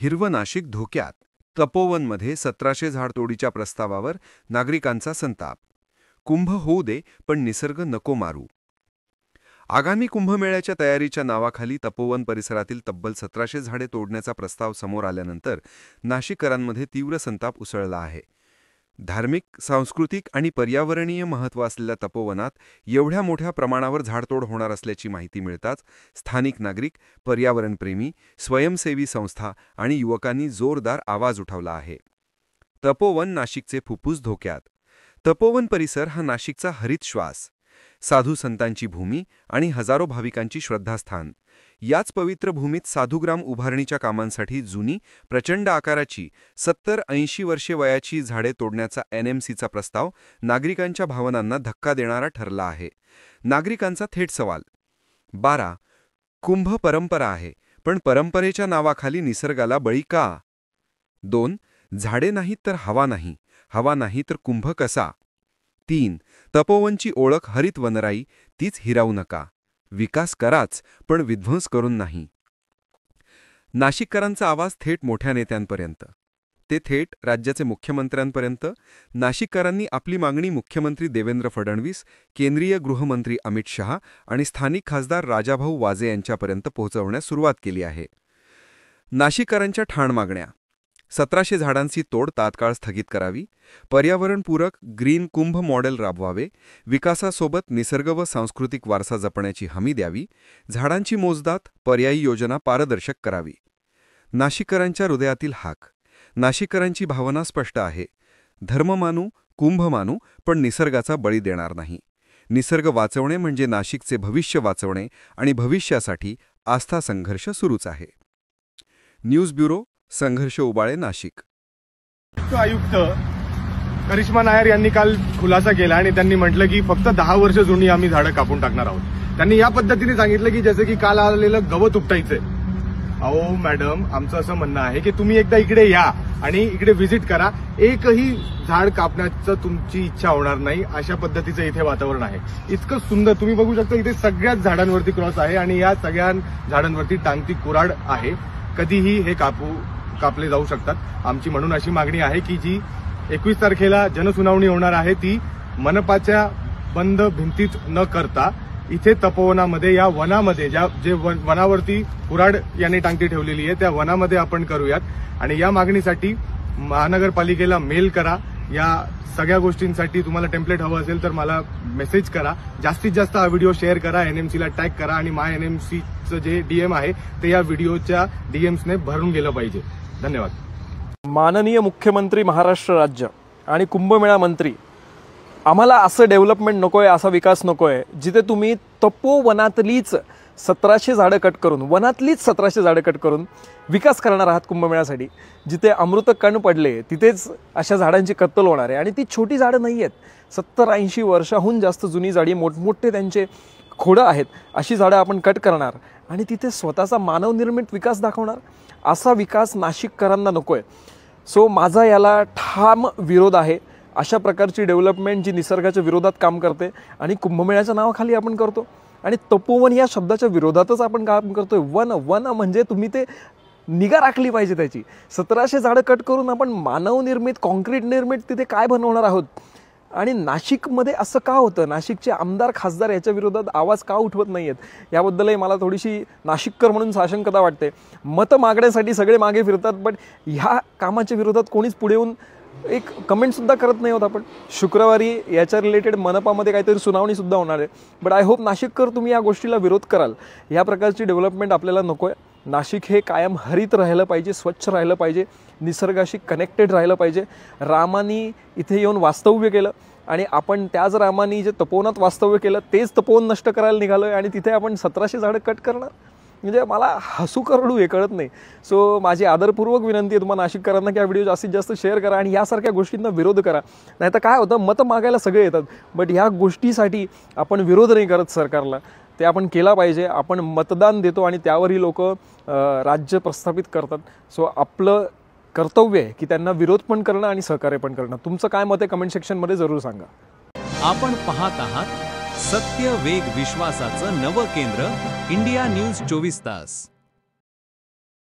हिरवं नाशिक धोक्यात. तपोवनमध्ये 1700 झाडतोडीच्या प्रस्तावावर नागरिकांचा संताप. कुंभ होऊ दे पण निसर्ग नको मारू. आगामी कुंभमेळ्याच्या तयारीच्या नावाखाली तपोवन परिसरातील तब्बल 1700 झाडे तोडण्याचा प्रस्ताव समोर आल्यानंतर नाशिककरांमध्ये तीव्र संताप उसळला आहे. धार्मिक, सांस्कृतिक आणि पर्यावरणीय महत्त्व असलेल्या तपोवनात एवढ्या मोठ्या प्रमाणावर झाडतोड होणार असल्याची माहिती मिळताच स्थानिक नागरिक, पर्यावरणप्रेमी, स्वयंसेवी संस्था आणि युवकांनी जोरदार आवाज उठवला आहे. तपोवन नाशिकचे फुफ्फुस धोक्यात. तपोवन परिसर हा नाशिकचा हरित श्वास, साधू संतांची भूमी आणि हजारो भाविकांची श्रद्धास्थान. याच पवित्र भूमीत साधुग्राम उभारणीच्या कामांसाठी जुनी, प्रचंड आकाराची 70-80 वर्षे वयाची झाडे तोडण्याचा NMCचा प्रस्ताव नागरिकांच्या भावनांना धक्का देणारा ठरला आहे. नागरिकांचा थेट सवाल: 12. कुंभ परंपरा आहे, पण परंपरेच्या नावाखाली निसर्गाला बळी का? 2. झाडे नाहीत तर हवा नाही, हवा नाही तर कुंभ कसा? 3. तपोवनची ओळख हरित वनराई, तीच हिरावू नका. विकास कराच, पण विध्वंस करून नाही. नाशिककरांचा आवाज थेट मोठ्या नेत्यांपर्यंत, ते थेट राज्याचे मुख्यमंत्र्यांपर्यंत. नाशिककरांनी आपली मागणी मुख्यमंत्री देवेंद्र फडणवीस, केंद्रीय गृहमंत्री अमित शहा आणि स्थानिक खासदार राजाभाऊ वाजे यांच्यापर्यंत पोहोचवण्यास सुरुवात केली आहे. नाशिककरांच्या ठाण मागण्या: 1700 झाडांची तोड तात्काळ स्थगित करावी, पर्यावरणपूरक ग्रीन कुंभ मॉडेल राबवावे, विकासासोबत निसर्ग व सांस्कृतिक वारसा जपण्याची हमी द्यावी, झाडांची मोजदाद, पर्यायी योजना पारदर्शक करावी. नाशिककरांच्या हृदयातील हाक. नाशिककरांची भावना स्पष्ट आहे: धर्म मानू, कुंभ मानू, पण निसर्गाचा बळी देणार नाही. निसर्ग वाचवणे म्हणजे नाशिकचे भविष्य वाचवणे आणि भविष्यासाठी आस्था संघर्ष सुरूच आहे. न्यूज ब्युरो, संघर्ष उबाळे, नाशिक. आयुक्त करिश्मा नायर यांनी काल खुलासा केला आणि त्यांनी म्हटलं की फक्त 10 वर्ष जुनी आम्ही झाडं कापून टाकणार आहोत. त्यांनी या पद्धतीने सांगितलं की जसं की काल आलेलं गवत उपटायचंय. अहो मॅडम, आमचं असं म्हणणं आहे की तुम्ही एकदा इकडे या आणि इकडे व्हिजिट करा. एकही झाड कापण्याचं तुमची इच्छा होणार नाही, अशा पद्धतीचं इथे वातावरण आहे. इतकं सुंदर तुम्ही बघू शकता. इथे सगळ्याच झाडांवरती क्रॉस आहे आणि या सगळ्या झाडांवरती टांगती कुऱ्हाड आहे. कधीही हे कापले जाऊ शकतात. आमची म्हणून अशी मागणी आहे की जी 21 तारखेला जनसुनावणी होणार आहे ती मनपाच्या बंद भिंतीत न करता इथे तपोवनामध्ये, या वनामध्ये, जे वनावरती कुऱ्हाड यांनी टांगती ठेवलेली आहे त्या वनामध्ये आपण करूयात. आणि या मागणीसाठी महानगरपालिकेला मेल करा. या सगळ्या गोष्टींसाठी तुम्हाला टेम्पलेट हवं असेल तर मला मेसेज करा. जास्तीत जास्त हा व्हिडिओ शेअर करा, NMCला टॅग करा आणि माय NMCचं जे DM आहे ते या व्हिडिओच्या DMsने भरून गेलं पाहिजे. धन्यवाद. माननीय मुख्यमंत्री महाराष्ट्र राज्य आणि कुंभमेळा मंत्री, आम्हाला असं डेव्हलपमेंट नकोय, असा विकास नकोय जिथे तुम्ही तपोवनातलीच 1700 झाडं कट करून, वनातलीच 1700 झाडं कट करून विकास करणार आहात कुंभमेळ्यासाठी. जिथे अमृत कण पडले तिथेच अशा झाडांची कत्तल होणार आहे. आणि ती छोटी झाडं नाही आहेत, 70-80 वर्षाहून जास्त जुनी झाडी, मोठमोठे त्यांचे खोडं आहेत, अशी झाडं आपण कट करणार आणि तिथे स्वतःचा मानवनिर्मित विकास दाखवणार. असा विकास नाशिककरांना नकोय. सो माझा याला ठाम विरोध आहे. अशा प्रकारची डेव्हलपमेंट जी निसर्गाच्या विरोधात काम करते आणि कुंभमेळ्याच्या नावाखाली आपण करतो आणि तपोवन या शब्दाच्या विरोधातच आपण काम करतोय. वन म्हणजे तुम्ही ते निगा राखली पाहिजे त्याची. 1700 झाडं कट करून आपण मानवनिर्मित, कॉन्क्रीट निर्मित तिथे काय बनवणार आहोत? आणि नाशिकमध्ये असं का होतं? नाशिकचे आमदार, खासदार याच्या विरोधात आवाज का उठवत नाही आहेत? याबद्दलही मला थोडीशी नाशिककर म्हणून साशंकता वाटते. मतं मागण्यासाठी सगळे मागे फिरतात, बट ह्या कामाच्या विरोधात कोणीच पुढे येऊन एक कमेंटसुद्धा करत नाही होत. आपण शुक्रवारी याच्या रिलेटेड मनपामध्ये काहीतरी सुनावणीसुद्धा होणार आहे. बट आय होप नाशिककर तुम्ही या गोष्टीला विरोध कराल. या प्रकारची डेव्हलपमेंट आपल्याला नको आहे. नाशिक हे कायम हरित राहिलं पाहिजे, स्वच्छ राहिलं पाहिजे, निसर्गाशी कनेक्टेड राहिलं पाहिजे. रामानी इथे येऊन वास्तव्य केलं आणि आपण त्याच रामानी जे तपोवनात वास्तव्य केलं तेच तपोवन नष्ट करायला निघालोय आणि तिथे आपण 1700 झाडं कट करणार. म्हणजे मला हसू करडू हे कळत नाही. सो माझी आदरपूर्वक विनंती आहे तुम्हाला नाशिककरांना की हा व्हिडिओ जास्तीत जास्त शेअर करा आणि यासारख्या गोष्टींना विरोध करा. नाही तर काय होतं, मतं मागायला सगळे येतात, बट ह्या गोष्टीसाठी आपण विरोध नाही करत सरकारला. ते आपण केला पाहिजे. आपण मतदान देतो आणि त्यावरही लोक राज्य प्रस्थापित करतात. सो आपलं कर्तव्य आहे की त्यांना विरोध पण करणं आणि सहकार्य पण करणं. तुमचं काय मत आहे कमेंट सेक्शनमध्ये जरूर सांगा. आपण पाहत आहात सत्य, वेग, विश्वासाचं नवं केंद्र, इंडिया न्यूज 24 तास.